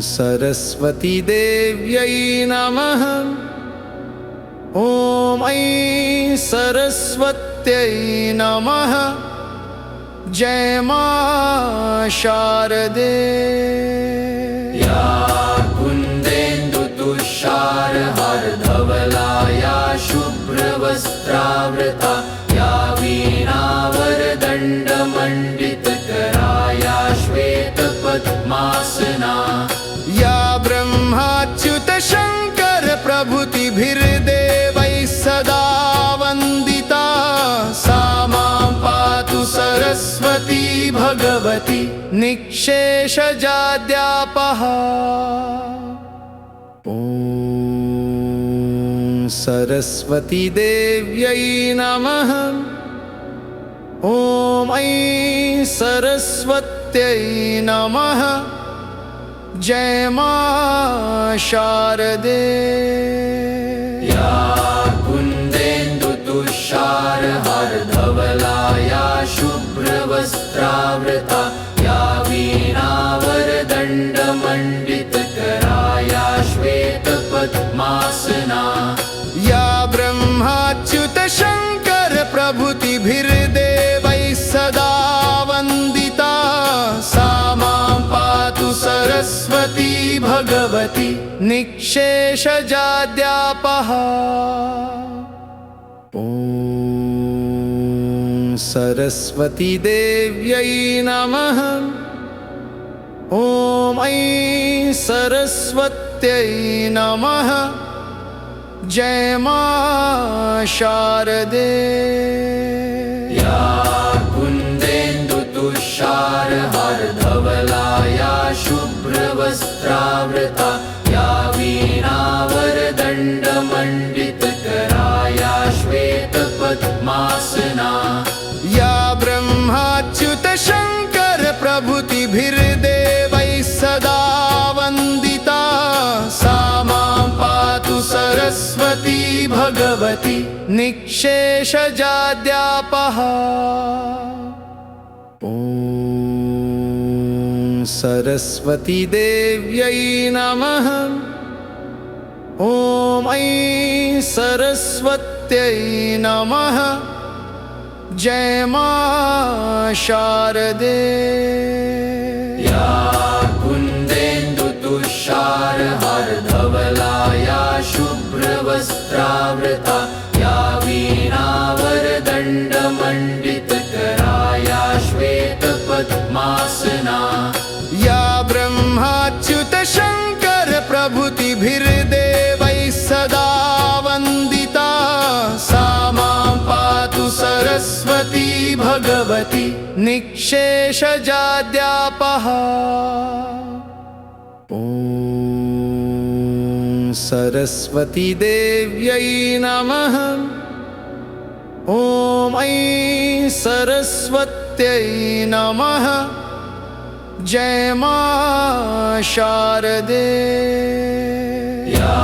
सरस्वती देव्यै नमः। ॐ ऐं सरस्वत्यै नमः। जय मां शारदे। या कुन्देन्दुतुषारहारधवला या शुभ्रवस्त्रावृता या वीणावरदण्डमण्डितकरा या श्वेतपद्मासना या ब्रह्माच्युत शङ्कर प्रभृतिभिर्देवैः सदा वन्दिता सा मां पातु सरस्वती भगवती निःशेषजाड्यापहा। ॐ सरस्वती देव्यै नमः। ॐ ऐं सरस्वत्यै नमः। जय मां शारदे। या कुन्देन्दुतुषारहारधवला या शुभ्रवस्त्रावृता या वीणावरदण्डमण्डितकरा या श्वेतपद्मासना या ब्रह्माच्युत शङ्कर प्रभृतिभिर्देवैः सदा वन्दिता सा मां पातु सरस्वती भगवती निःशेषजाड्यापहा। ॐ सरस्वती देव्यै नमः। ॐ ऐं सरस्वत्यै नमः। जय मां शारदे। या कुन्देन्दुतुषारहारधवला या शुभ्रवस्त्रावृता या वीणावरदण्डमण्डितकरा या श्वेतपद्मासना या ब्रह्माच्युत शङ्कर प्रभृतिभिर्देवैः सदा वन्दिता सा मां पातु सरस्वती भगवती निःशेषजाड्यापहा। ॐ सरस्वती देव्यै नमः। ॐ ऐं सरस्वत्यै नमः। जय मां शारदे। या कुन्देन्दुतुषारहारधवला या शुभ्रवस्त्रावृता या वीणावरदण्डमण्डितकरा या श्वेतपद्मासना या ब्रह्माच्युत शङ्कर प्रभृतिभिर्देवैः सदा वन्दिता सा मां पातु सरस्वती भगवती निःशेषजाड्यापहा। ॐ सरस्वती देव्यै नमः। ॐ ऐं सरस्वत्यै नमः। जय मां शारदे। या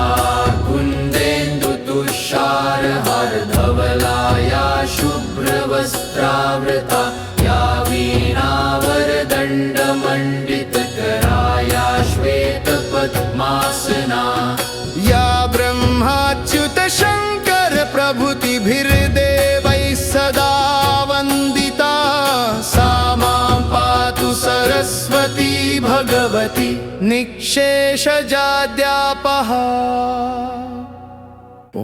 कुन्देन्दुतुषारहारधवला या शुभ्रवस्त्रावृता या वीणावरदण्डमण्डितकरा या श्वेतपद्मासना या ब्रह्माच्युत शङ्कर प्रभृतिभिर्देवैः सदा वन्दिता सा मां पातु सरस्वती भगवती निःशेषजाड्यापहा। ॐ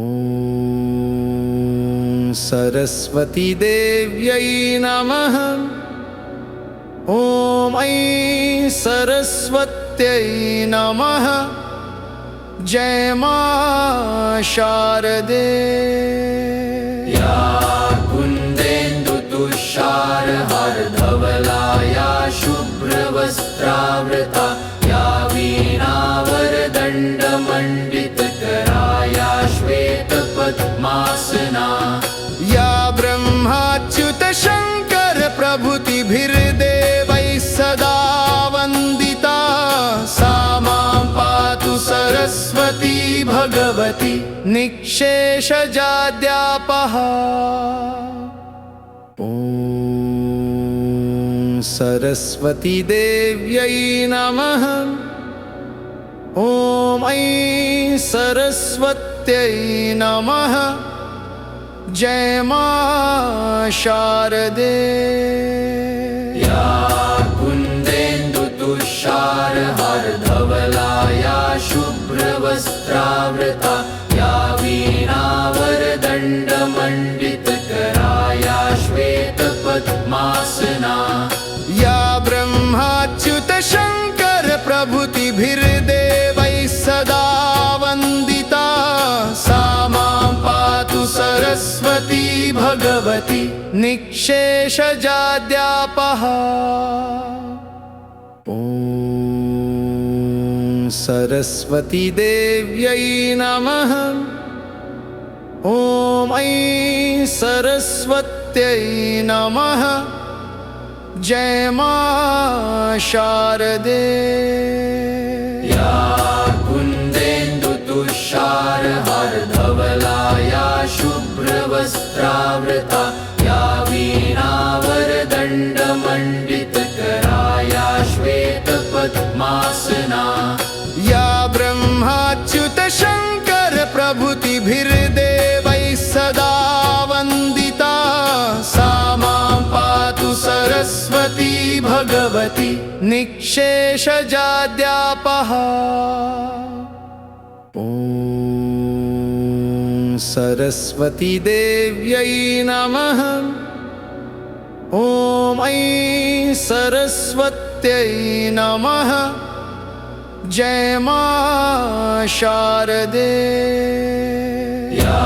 सरस्वती देव्यै नमः। ॐ ऐं सरस्वत्यै नमः। जय मां शारदे। या कुन्देन्दुतुषारहारधवला या शुभ्रवस्त्रावृता या वीणावरदण्डमण्डितकरा या श्वेतपद्मासना या ब्रह्माच्युत शङ्कर प्रभृतिभिर्देवैः सदा वन्दिता सा मां पातु सरस्वती भगवती निःशेषजाड्यापहा। ॐ सरस्वती देव्यै नमः। ॐ ऐं सरस्वत्यै नमः। जय मां शारदे। या कुन्देन्दुतुषारहारधवला या शुभ्रवस्त्रावृता या वीणावरदण्डमण्डितकरा या श्वेतपद्मासना या ब्रह्माच्युत शङ्कर प्रभृतिभिर्देवैः सदा वन्दिता सा मां पातु सरस्वती भगवती निःशेषजाड्यापहा। ॐ सरस्वती देव्यै नमः। ॐ ऐं सरस्वत्यै नमः। जय मां शारदे। या कुन्देन्दुतुषारहारधवला या शुभ्रवस्त्रावृता या वीणावरदण्डमण्डितकरा या श्वेतपद्मासना या ब्रह्माच्युत शङ्कर प्रभृतिभिर्देवैः सदा वन्दिता सा मां पातु सरस्वती भगवती निःशेषजाड्यापहा। ॐ सरस्वती देव्यै नमः। ॐ ऐं सरस्वत्यै नमः। जय मां शारदे। या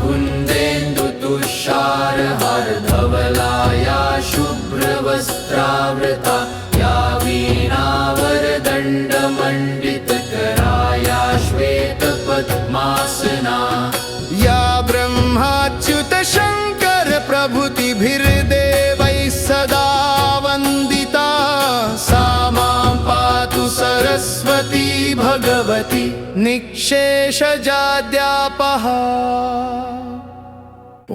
कुन्देन्दुतुषारहारधवला या शुभ्रवस्त्रावृता या वीणावरदण्डमण्डितकरा या श्वेतपद्मासना या ब्रह्माच्युत शङ्कर प्रभृतिभिर्देवैः सदा वन्दिता सा मां पातु सरस्वती भगवती निःशेषजाड्यापहा। ॐ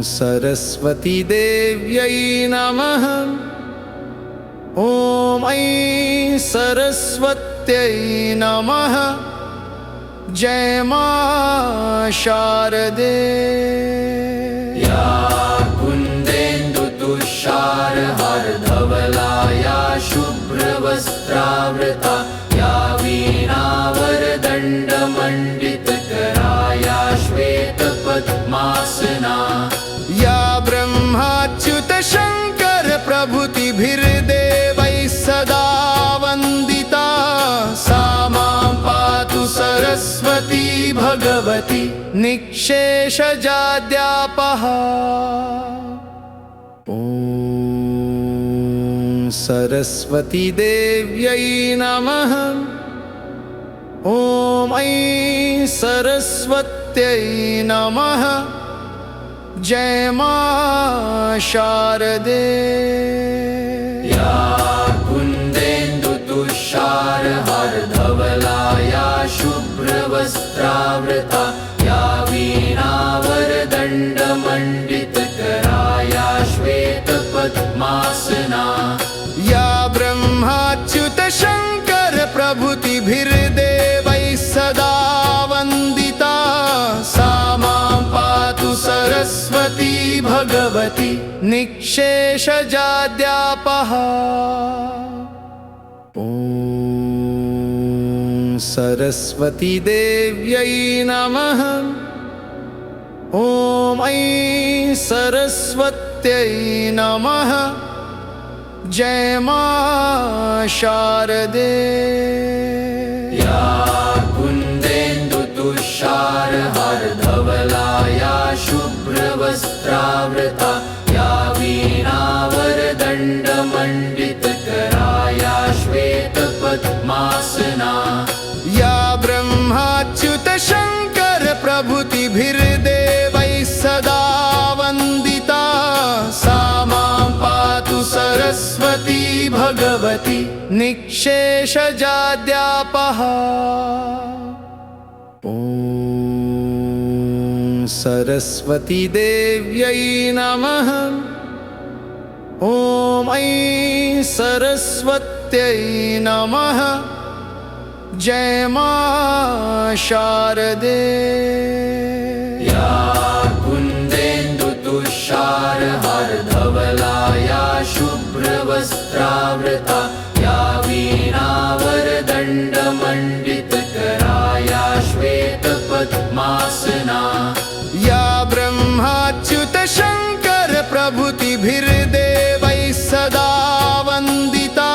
सरस्वती देव्यै नमः। ॐ ऐं सरस्वत्यै नमः। जय मां शारदे। या कुन्देन्दुतुषारहारधवला या शुभ्रवस्त्रावृता या वीणावरदण्डमण्डितकरा या श्वेतपद्मासना या ब्रह्माच्युत शङ्कर प्रभृतिभिर्देवैः सदा वन्दिता सा मां पातु सरस्वती भगवती निःशेषजाड्यापहा। ॐ सरस्वती देव्यै नमः। ॐ ऐं सरस्वत्यै नमः। जय मां शारदे। या कुन्देन्दुतुषारहारधवला या शुभ्रवस्त्रावृता या वीणावरदण्डमण्डितकरा या श्वेतपद्मासना या ब्रह्माच्युत शङ्कर प्रभृतिभिर्देवैः सदा वन्दिता सा मां पातु सरस्वती भगवती निःशेषजाड्यापहा। ॐ सरस्वती देव्यै नमः। ॐ ऐं सरस्वत्यै नमः। जय मां शारदे। या कुन्देन्दुतुषारहारधवला या शुभ्रवस्त्रावृता या वीणावरदण्डमण्डितकरा या श्वेतपद्मासना या ब्रह्माच्युत शङ्कर प्रभृतिभिर्देवैः सदा वन्दिता सा मां पातु सरस्वती भगवती निःशेषजाड्यापहा। ॐ सरस्वती देव्यै नमः। ॐ ऐं सरस्वत्यै सरस्वत्यै नमः जय मां शारदे या कुन्देन्दुतुषारहारधवला या शुभ्रवस्त्रावृता या वीणावरदण्डमण्डितकरा या श्वेतपद्मासना या ब्रह्माच्युत शङ्कर प्रभृतिभिर्देवैः सदा वन्दिता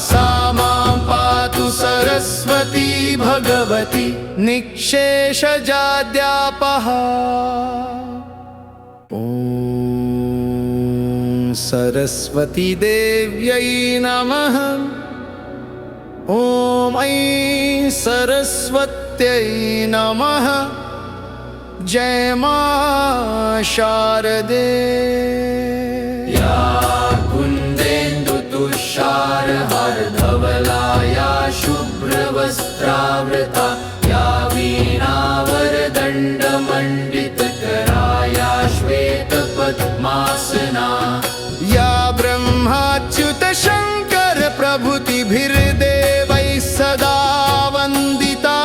सा मां पातु सरस्वती भगवती निःशेषजाड्यापहा ॐ सरस्वती देव्यै नमः ॐ ऐं सरस्वत्यै नमः जय मां शारदे या कुन्देन्दुतुषारहारधवला या शुभ्रवस्त्रावृता या वीणावरदण्डमण्डितकरा या श्वेतपद्मासना या ब्रह्माच्युत शङ्कर प्रभृतिभिर्देवैः सदा वन्दिता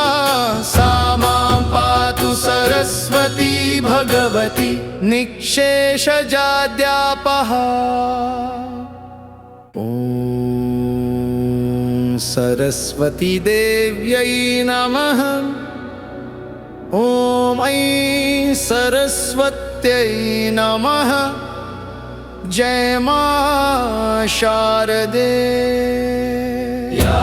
सा मां पातु सरस्वती भगवती निःशेषजाड्यापहा ॐ सरस्वती देव्यै नमः ॐ ऐं सरस्वत्यै नमः जय मां शारदे या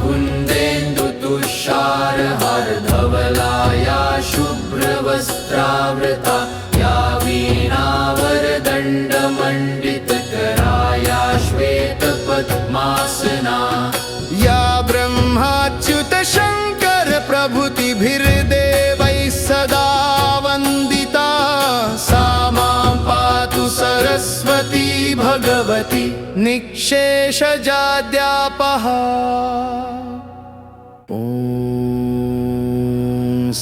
कुन्देन्दुतुषारहारधवला या शुभ्रवस्त्रावृता या वीणावरदण्डमण्डितकरा या श्वेतपद्मासना या ब्रह्माच्युत शङ्कर प्रभृतिभिर्देवैः सदा वन्दिता सा मां पातु सरस्वती भगवती निःशेषजाड्यापहा ॐ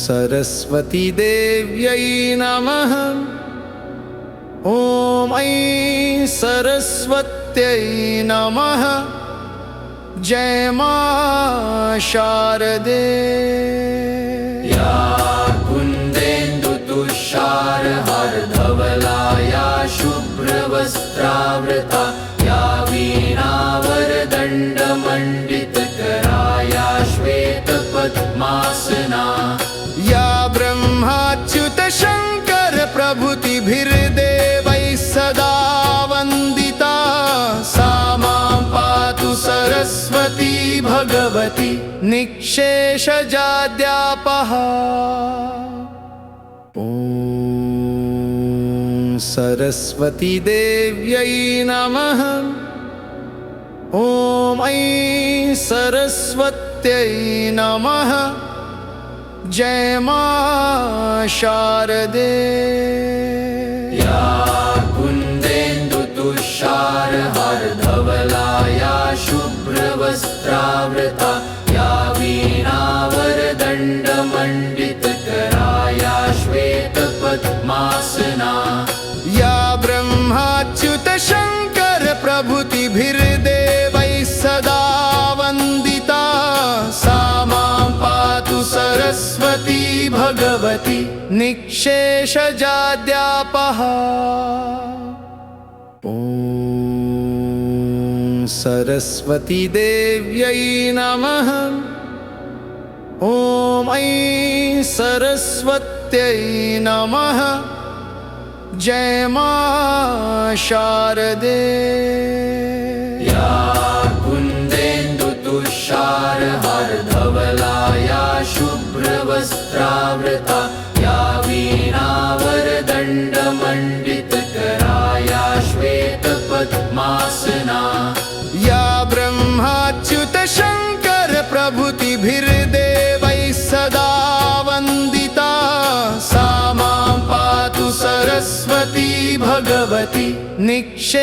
सरस्वती देव्यै नमः ॐ ऐं सरस्वत्यै नमः जय मां शारदे या कुन्देन्दुतुषारहारधवला या शुभ्रवस्त्रावृता या वीणावरदण्डमण्डितकरा या श्वेतपद्मासना या ब्रह्माच्युत शङ्कर प्रभृतिभिर्देवैः सदा वन्दिता सा मां पातु सरस्वती भगवती निःशेषजाड्यापहा ॐ सरस्वती देव्यै नमः ॐ ऐं सरस्वत्यै नमः जय मां शारदे या कुन्देन्दुतुषारहारधवला या शुभ्रवस्त्रावृता या वीणावरदण्डमण्डितकरा या श्वेतपद्मासना या ब्रह्माच्युत शङ्कर प्रभृतिभिर्देवैः सदा वन्दिता सा मां पातु सरस्वती भगवती निःशेषजाड्यापहा ॐ सरस्वती देव्यै नमः ॐ ऐं सरस्वत्यै नमः जय मां शारदे या कुन्देन्दुतुषारहारधवला या शुभ्रवस्त्रावृता या वीणावरदण्डमण्डितकरा या श्वेतपद्मासना या ब्रह्माच्युत शङ्कर प्रभृतिभिर्देवैः सदा वन्दिता सा मां पातु सरस्वती भगवती निःशेषजाड्यापहा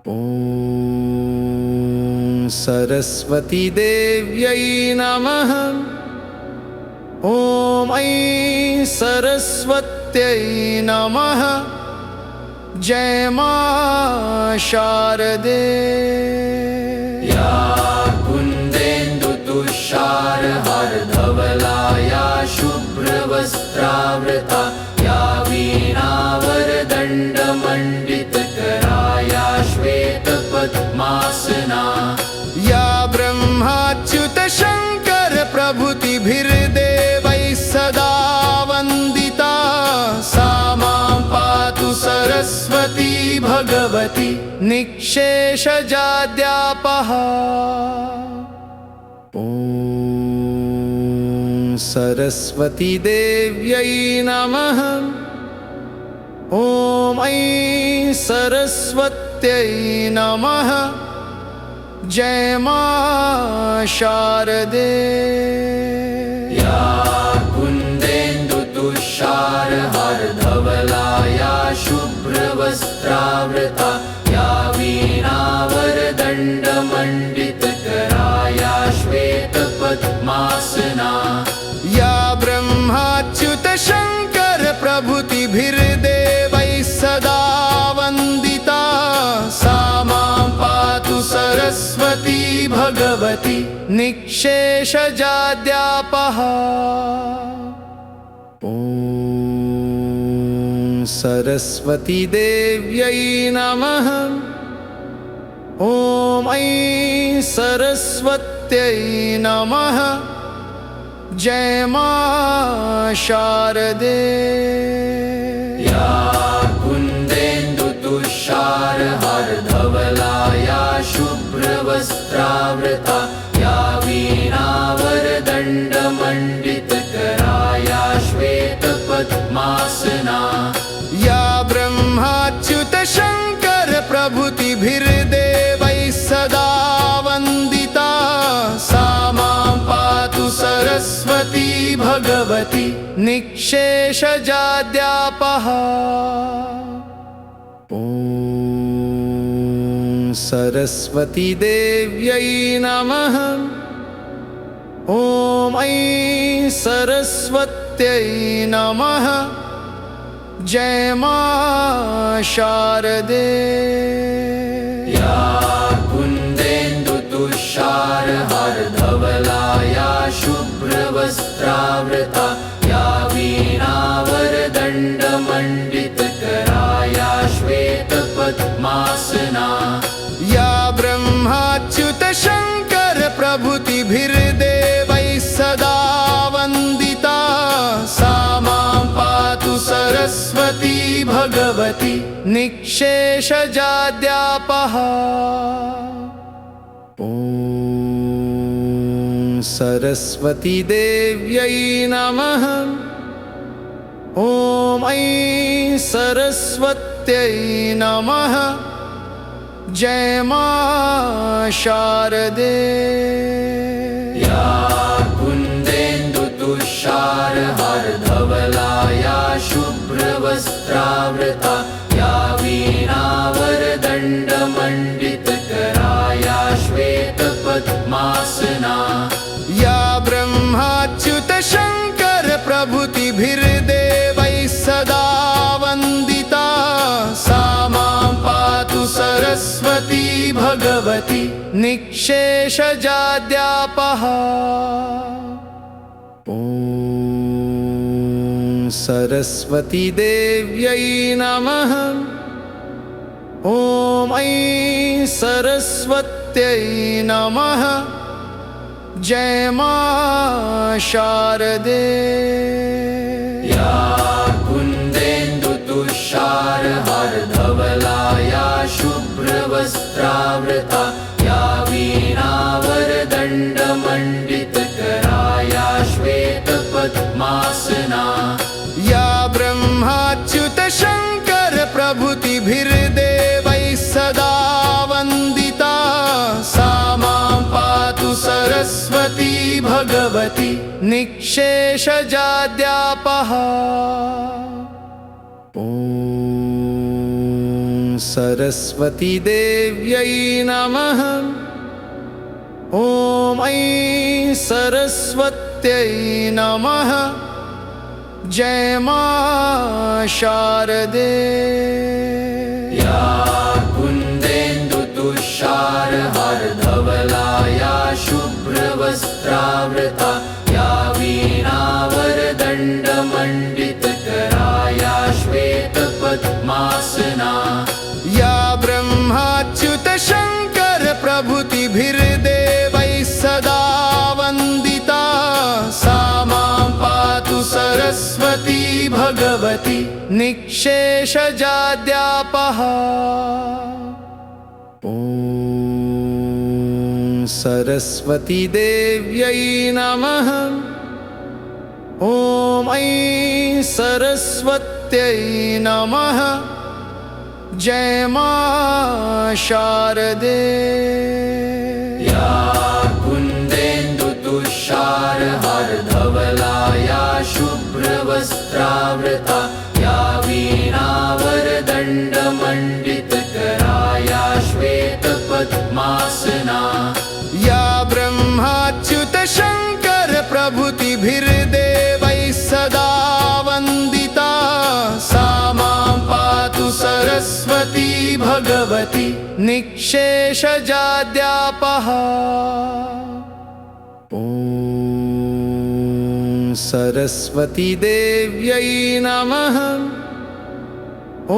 ॐ सरस्वती देव्यै नमः ॐ ऐं सरस्वत्यै नमः जय मां शारदे। या कुन्देन्दुतुषारहारधवला या शुभ्रवस्त्रावृता या वीणावरदण्डमण्डितकरा या श्वेतपद्मासना या ब्रह्माच्युत शङ्कर प्रभृतिभिर्देवैः सदा वन्दिता सा मां पातु सरस्वती भगवती निःशेषजाड्यापहा। ॐ सरस्वती देव्यै नमः। ॐ ऐं सरस्वत्यै नमः। जय मां शारदे। या कुन्देन्दुतुषारहारधवला या शुभ्रवस्त्रावृता या वीणावरदण्डमण्डितकरा या श्वेतपद्मासना या ब्रह्माच्युत शङ्कर प्रभृतिभिर्देवैः सदा वन्दिता सा मां पातु सरस्वती भगवती निःशेषजाड्यापहा। ॐ सरस्वती देव्यै नमः। ॐ ऐं सरस्वत्यै नमः। जय मां शारदे। या कुन्देन्दुतुषारहारधवला या शुभ्रवस्त्रावृता या वीणावरदण्डमण्डितकरा या श्वेतपद्मासना या ब्रह्माच्युत शङ्कर प्रभृतिभिर्देवैः सदा वन्दिता सा मां पातु सरस्वती भगवती निःशेषजाड्यापहा। ॐ सरस्वती देव्यै नमः। ॐ ऐं सरस्वत्यै नमः। जय मां शारदे। या कुन्देन्दुतुषारहारधवला या शुभ्रवस्त्रावृता या वीणावरदण्डमण्डितकरा या श्वेतपद्मासना या ब्रह्माच्युत शङ्कर प्रभृतिभिर्देवैः सदा वन्दिता सा मां पातु सरस्वती भगवती निःशेषजाड्यापहा। ॐ सरस्वती देव्यै नमः। ॐ ऐं सरस्वत्यै नमः। जय मां शारदे। या कुन्देन्दुतुषारहारधवला या शुभ्रवस्त्रावृता या वीणावरदण्डमण्डितकरा या श्वेतपद्मासना या ब्रह्माच्युत शङ्कर प्रभृतिभिर्देवैः सदा वन्दिता सा मां पातु सरस्वती भगवती निःशेषजाड्यापहा। ॐ सरस्वती देव्यै नमः। ॐ ऐं सरस्वत्यै नमः। जय मां शारदे। या कुन्देन्दुतुषारहारधवला या शुभ्रवस्त्रावृता या वीणावरदण्डमण्डितकरा या श्वेतपद्मासना या ब्रह्माच्युत शङ्कर प्रभृतिभिर्देवैः सदा वन्दिता सा मां पातु सरस्वती भगवती निःशेषजाड्यापहा। ॐ सरस्वती देव्यै नमः। ॐ ऐं सरस्वत्यै नमः। जय मां शारदे। या कुन्देन्दुतुषारहारधवला या शुभ्रवस्त्रावृता या वीणावरदण्डमण्डितकरा या श्वेतपद्मासना या ब्रह्माच्युत शङ्कर प्रभृतिभिर्देवैः सदा वन्दिता सा मां पातु सरस्वती भगवती निःशेषजाड्यापः। ॐ सरस्वती देव्यै नमः। ॐ ऐं सरस्वत्यै नमः। जय मां शारदे। या कुन्देन्दुतुषारहारधवला या शुभ्रवस्त्रावृता या वीणावरदण्डमण्डितकरा या श्वेतपद्मासना या ब्रह्माच्युत शङ्कर प्रभृतिभिर्देवैः सदा वन्दिता सा मां पातु सरस्वती भगवती निःशेषजाड्यापः। ॐ सरस्वती देव्यै नमः। ॐ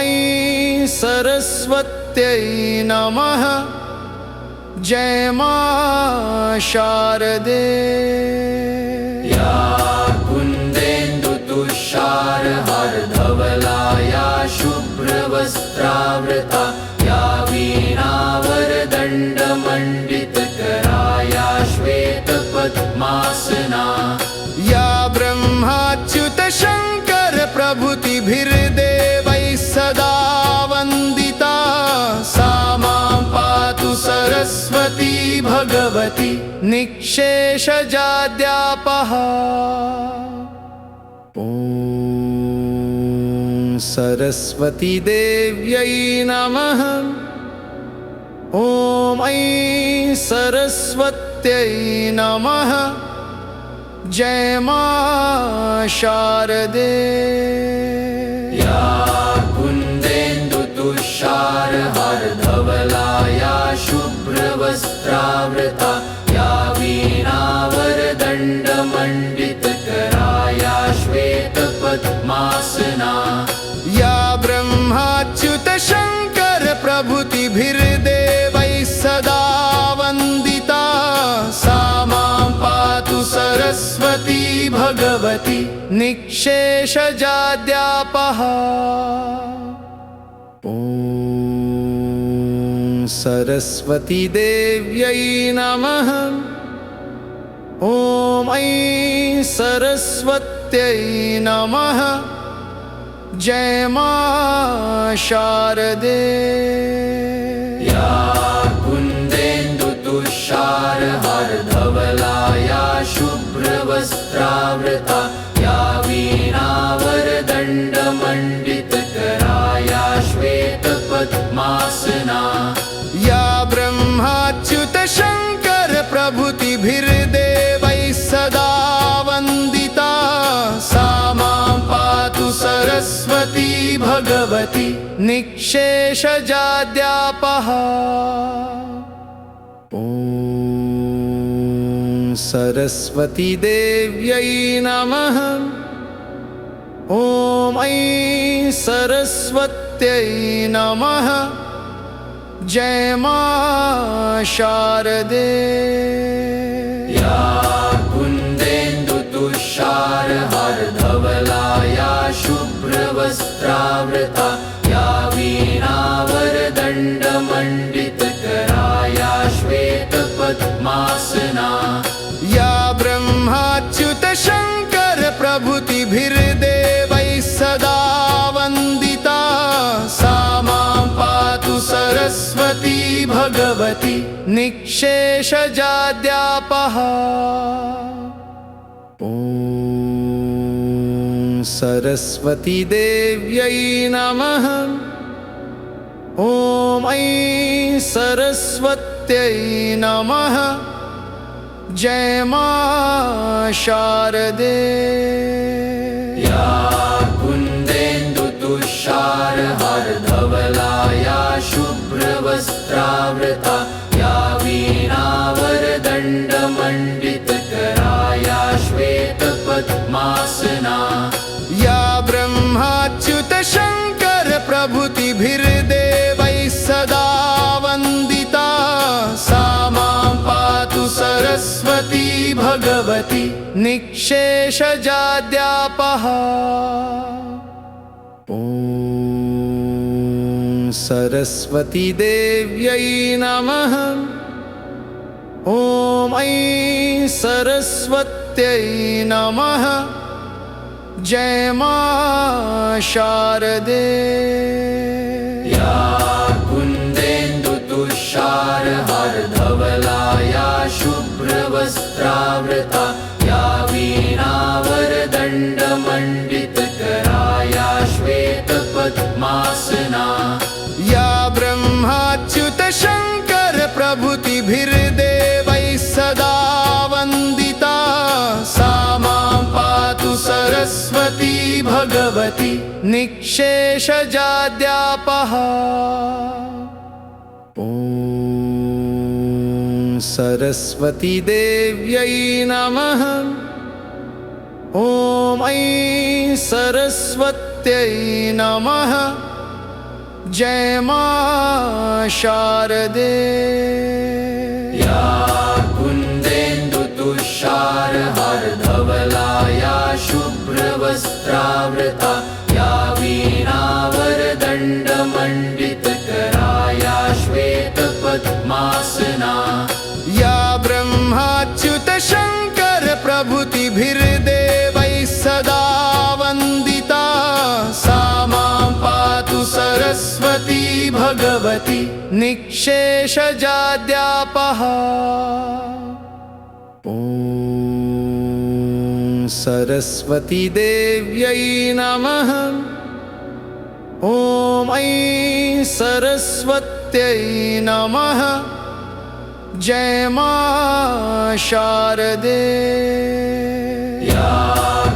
ऐं सरस्वत्यै नमः। जय मां शारदे। या कुन्देन्दुतुषारहारधवला या शुभ्रवस्त्रावृता या वीणावरदण्डमण्डितकरा या श्वेतपद्मासना या ब्रह्माच्युत शङ्कर प्रभृतिभिर्देवैः सदा वन्दिता सा मां पातु सरस्वती भगवती निःशेषजाड्यापः। ॐ सरस्वती देव्यै नमः। ॐ ऐं सरस्वत्यै नमः। जय मां शारदे। या कुन्देन्दुतुषारहारधवला या शुभ्रवस्त्रावृता या वीणावरदण्डमण्डितकरा या श्वेतपद्मासना या ब्रह्माच्युत शङ्कर प्रभृतिभिर्देवैः सदा वन्दिता सा मां पातु सरस्वती भगवती निःशेषजाड्यापः। ॐ सरस्वती देव्यै नमः। ॐ ऐं सरस्वत्यै नमः। जय मां शारदे। या कुन्देन्दुतुषारहारधवला या शुभ्रवस्त्रावृता या वीणावरदण्डमण्डितकरा या श्वेतपद्मासना या ब्रह्माच्युत शङ्कर प्रभृतिभिर्देवैः सदा वन्दिता सा मां पातु सरस्वती भगवती निःशेषजाड्यापः। ॐ सरस्वती देव्यै नमः। ॐ ऐं सरस्वत्यै नमः। जय मां शारदे। या कुन्देन्दुतुषारहारधवला या शुभ्रवस्त्रावृता या वीणावरदण्डमण्डितकरा या श्वेतपद्मासना या ब्रह्माच्युत शङ्कर प्रभृतिभिर्देवैः सदा वन्दिता सा मां पातु सरस्वती भगवती निःशेषजाड्यापः। ॐ सरस्वती देव्यै नमः। ॐ ऐं सरस्वत्यै नमः। जय मां शारदे। या कुन्देन्दुतुषारहारधवला तुषारहारधवलाया शुभ्रवस्त्रावृता या वीणावरदण्डमण्डितकराया श्वेतपद्मासना या ब्रह्माच्युत शङ्कर प्रभृतिभिर्देवैः सदा वन्दिता सा मां पातु सरस्वती भगवती निःशेषजाड्यापः। ॐ सरस्वती देव्यै नमः। ॐ ऐं सरस्वत्यै नमः। जय मां शारदे। या कुन्देन्दुतुषारहारधवलाया शुभ्रवस्त्रावृता या वीणावरदण्डमण्डितकराया श्वेतपद्मासना या ब्रह्माच्युत शङ्कर प्रभृतिभिर्देवैः सदा वन्दिता सा मां पातु सरस्वती भगवती निःशेषजाड्यापः। ॐ सरस्वती देव्यै नमः। ॐ ऐं सरस्वत्यै नमः। जय मां शारदे। या कुन्देन्दुतुषारहारधवलाया शुभ्रवस्त्रावृता या वीणावरदण्डमण्डितकराया श्वेतपद्मासना या ब्रह्माच्युत शङ्कर प्रभृतिभिर्देवैः सदा वन्दिता सा मां पातु सरस्वती भगवती निःशेषजाड्यापः। ॐ सरस्वती देव्यै नमः। ॐ ऐं सरस्वत्यै नमः। जय मां शारदे। या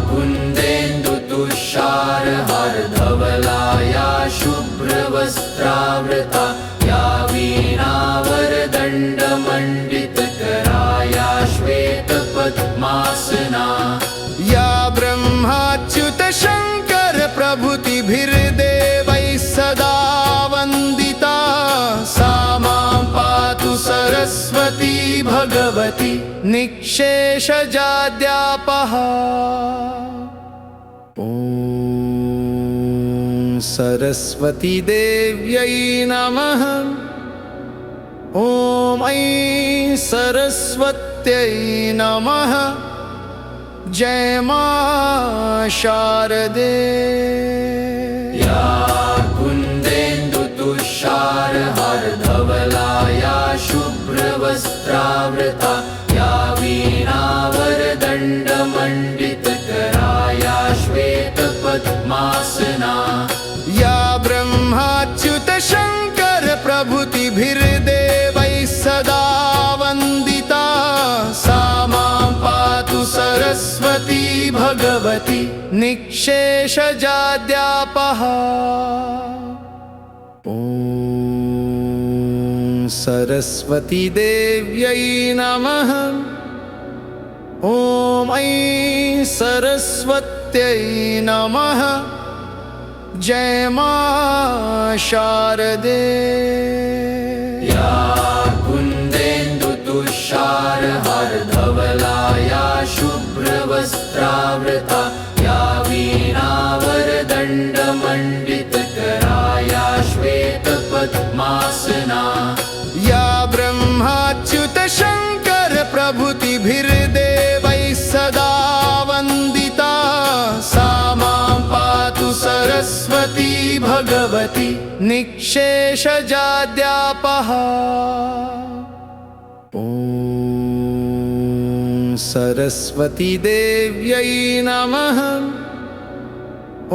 कुन्देन्दुतुषारहारधवलाया शुभ्रवस्त्रावृता या वीणावरदण्डमण्डितकराया श्वेतपद्मासना या ब्रह्माच्युत शङ्कर प्रभृतिभिर्देवैः सदा वन्दिता सा मां पातु सरस्वती भगवती निःशेषजाड्यापः। ॐ सरस्वती देव्यै नमः। ॐ ऐं सरस्वत्यै नमः। जय मां शारदे। या कुन्देन्दुतुषारहारधवलाया शुभ्रवस्त्रावृता या वीणावरदण्डमण्डितकराया श्वेतपद्मासना या ब्रह्माच्युत शङ्कर प्रभृतिभिर्देवैः सदा वन्दिता सा मां पातु सरस्वती भगवती निःशेषजाड्यापः। ॐ सरस्वती देव्यै नमः। ॐ ऐं सरस्वत्यै नमः। जय मां शारदे। या कुन्देन्दुतुषारहारधवलाया शुभ्रवस्त्रावृता या वीणावरदण्डमण्डितकराया श्वेतपद्मासना या ब्रह्माच्युत शङ्कर प्रभृतिभिर्देवैः सदा वन्दिता सा मां पातु सरस्वती भगवती निःशेषजाड्यापः। ॐ सरस्वती देव्यै नमः। ॐ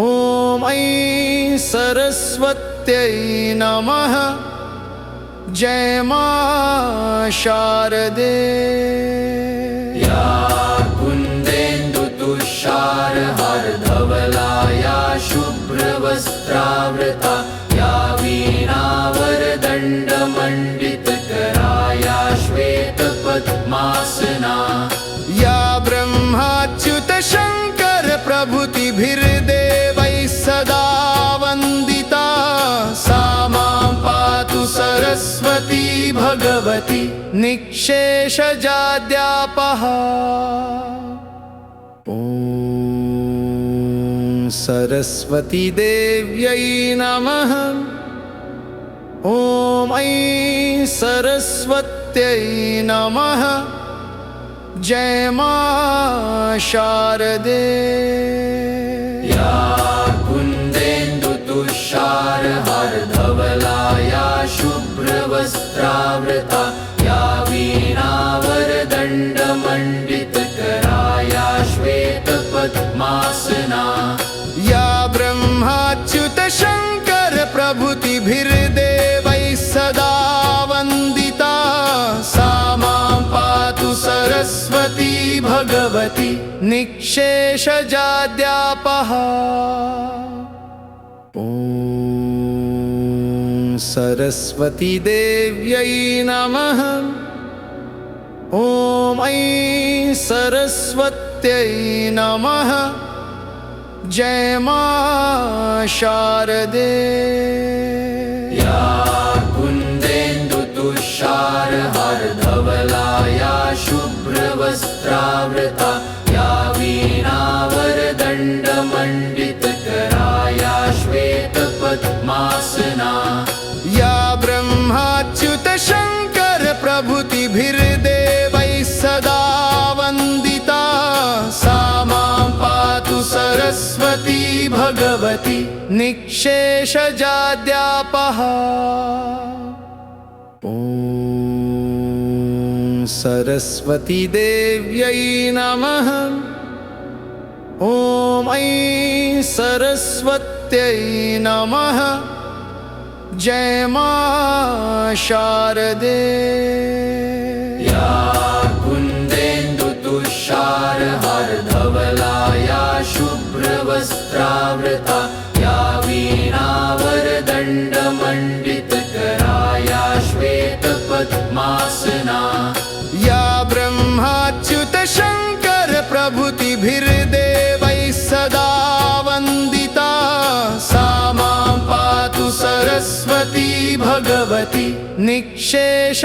ऐं सरस्वत्यै नमः। जय मां शारदे। या कुन्देन्दुतुषारहारधवलाया शुभ्रवस्त्रावृता शुभ्रवस्त्रावृता या वीणावरदण्डमण्डितकरा या श्वेतपद्मासना या ब्रह्माच्युत शङ्कर प्रभृतिभिर्देवैः सदा वन्दिता सा मां पातु सरस्वती भगवती निःशेषजाड्यापहा। ॐ सरस्वती देव्यै नमः। ॐ ऐं सरस्वत्यै नमः। जय मां शारदे। या कुन्देन्दुतुषारहारधवला या शुभ्रवस्त्रावृता या वीणावरदण्डमण्डितकरा या श्वेतपद्मासना या ब्रह्माच्युत शङ्कर प्रभृतिभिर्देवैः सदा वन्दिता सा मां पातु सरस्वती भगवती निःशेषजाड्यापहा। ॐ सरस्वती देव्यै नमः। ॐ ऐं सरस्वत्यै नमः। जय मां शारदे। या कुन्देन्दुतुषारहारधवला या शुभ्रवस्त्रावृता या वीणावरदण्डमण्डितकरा या श्वेतपद्मासना या ब्रह्माच्युत शङ्कर प्रभृतिभिर्देवैः सदा वन्दिता सा मां पातु सरस्वती भगवती निःशेषजाड्यापहा। ॐ सरस्वती देव्यै नमः। ॐ ऐं सरस्वत्यै नमः। जय मां शारदे। या कुन्देन्दुतुषारहारधवला या शुभ्रवस्त्रावृता या वीणावरदण्डमण्डितकरा या श्वेतपद्मासना या ब्रह्माच्युत शङ्कर प्रभृतिभिर्देवैः सदा वन्दिता सा मां पातु सरस्वती भगवती निःशेषजाड्यापहा।